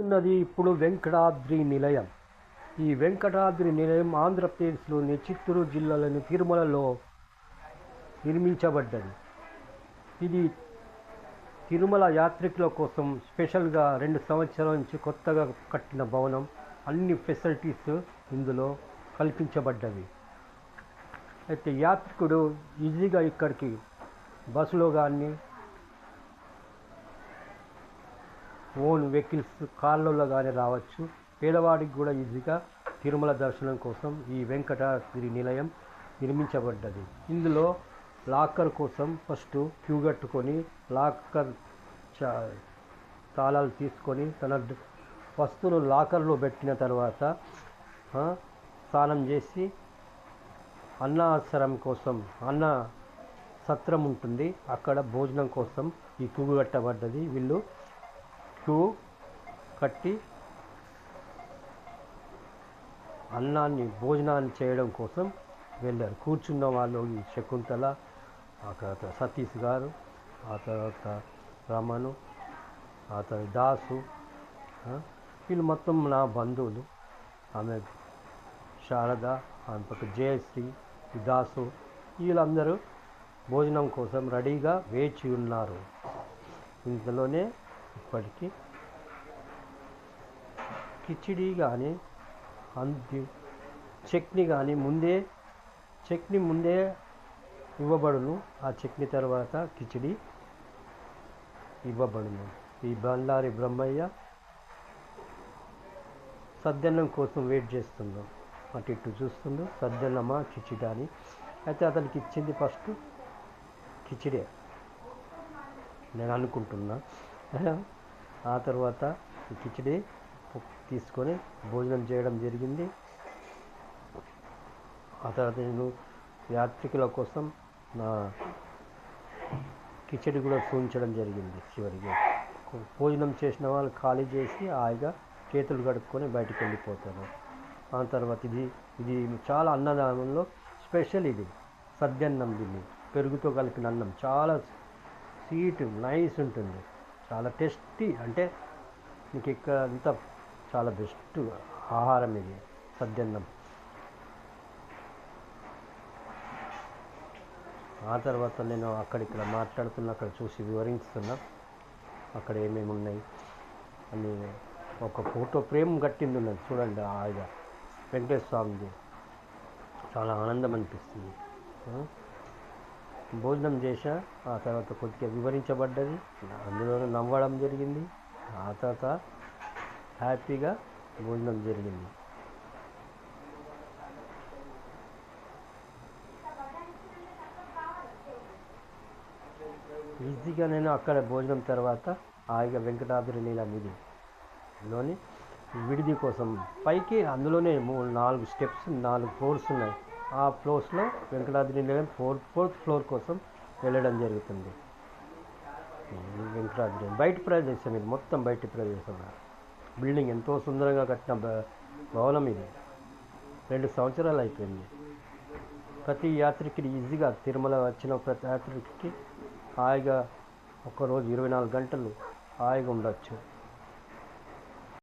ఉన్నది ఇప్పుడు వెంకటాద్రి నిలయం. ఈ వెంకటాద్రి నిలయం ఆంధ్రప్రదేశ్లోని చిత్తూరు జిల్లాలోని తిరుమలలో నిర్మించబడ్డది. ఇది తిరుమల యాత్రికుల కోసం స్పెషల్గా 2 సంవత్సరాల నుంచి కొత్తగా కట్టిన భవనం. అన్ని ఫెసిలిటీస్ ఇందులో కల్పించబడ్డవి. అయితే యాత్రికుడు ఈజీగా ఇక్కడికి బస్సులో కానీ ఓన్ వెహికల్స్ కార్లలో కానీ రావచ్చు. పేదవాడికి కూడా ఈజీగా తిరుమల దర్శనం కోసం ఈ వెంకటాద్రి నిలయం నిర్మించబడ్డది. ఇందులో లాకర్ కోసం ఫస్ట్ క్యూ కట్టుకొని లాకర్ తాళాలు తీసుకొని తన వస్తువులు లాకర్లో పెట్టిన తర్వాత స్నానం చేసి అన్నాసరం కోసం అన్న సత్రం ఉంటుంది, అక్కడ భోజనం కోసం ఈ క్యూ కట్టబడ్డది. వీళ్ళు క్యూ కట్టి భోజనాన్ని చేయడం కోసం వెళ్ళారు. కూర్చున్న వాళ్ళు ఈ శకుంతల, ఆ తర్వాత సతీష్ గారు, ఆ తర్వాత రమణు, ఆ తర్వాత దాసు, వీళ్ళు మొత్తం నా బంధువులు. ఆమె శారద, ఆమె పక్క జయశ్రీ, దాసు, వీళ్ళందరూ భోజనం కోసం రెడీగా వేచి ఉన్నారు. ఇందులోనే ఇప్పటికీ కిచిడి కానీ చట్నీ కానీ చట్నీ ముందే ఇవ్వబడును. ఆ చట్నీ తర్వాత కిచిడి ఇవ్వబడును. ఈ బండారి బ్రహ్మయ్య సద్దన్నం కోసం వెయిట్ చేస్తున్నాం. అటు ఇటు చూస్తుండు, సద్దన్నమా కిచిడి అని. అయితే అతనికి ఇచ్చింది ఫస్ట్ కిచిడే నేను అనుకుంటున్నా. ఆ తర్వాత కిచిడి తీసుకొని భోజనం చేయడం జరిగింది. ఆ తర్వాత నేను యాత్రికుల కోసం నా కిచిడి కూడా చూపించడం జరిగింది. చివరికి భోజనం చేసిన వాళ్ళు ఖాళీ చేసి హాయిగా చేతులు కడుక్కొని బయటికి వెళ్ళిపోతారు. ఆ తర్వాత ఇది చాలా అన్నదానంలో స్పెషల్. ఇది సద్దన్నం, దీన్ని పెరుగుతో కలిపిన అన్నం చాలా స్వీట్ నైస్ ఉంటుంది, చాలా టేస్టీ. అంటే మీకు ఇక్కడ అంతా చాలా బెస్ట్ ఆహారం ఇది సద్దన్నం. ఆ తర్వాత నేను అక్కడిక్కడ మాట్లాడుతున్నా, అక్కడ చూసి వివరిస్తున్నా అక్కడ ఏమేమి ఉన్నాయి అని. ఒక ఫోటో ఫ్రేమ్ కట్టింది ఉన్నది చూడండి, హాయిగా వెంకటేశ్వర స్వామిది. చాలా ఆనందం అనిపిస్తుంది. భోజనం చేశా, ఆ తర్వాత కొద్దిగా వివరించబడ్డది, అందులోనే నవ్వడం జరిగింది. ఆ తర్వాత హ్యాపీగా భోజనం జరిగింది. ఈజీగా నేను అక్కడ భోజనం తర్వాత హాయిగా వెంకటాద్రి నిలయంలోని విడిది కోసం పైకి అందులోనే 4 స్టెప్స్ 4 ఫ్లోర్స్ ఉన్నాయి. ఆ ఫ్లోర్స్లో వెంకటాద్రి నిలయం 4th ఫ్లోర్ కోసం వెళ్ళడం జరుగుతుంది. వెంకటాద్రి బయట ప్రదేశం, ఇది మొత్తం బయట ప్రదేశం. బిల్డింగ్ ఎంతో సుందరంగా కట్టిన భవనం ఇది. 2 సంవత్సరాలు అయిపోయింది. ప్రతి యాత్రికుడి ఈజీగా తిరుమల వచ్చిన ప్రతి యాత్రికుడికి హాయిగా ఒక్కరోజు 24 గంటలు హాయిగా ఉండొచ్చు.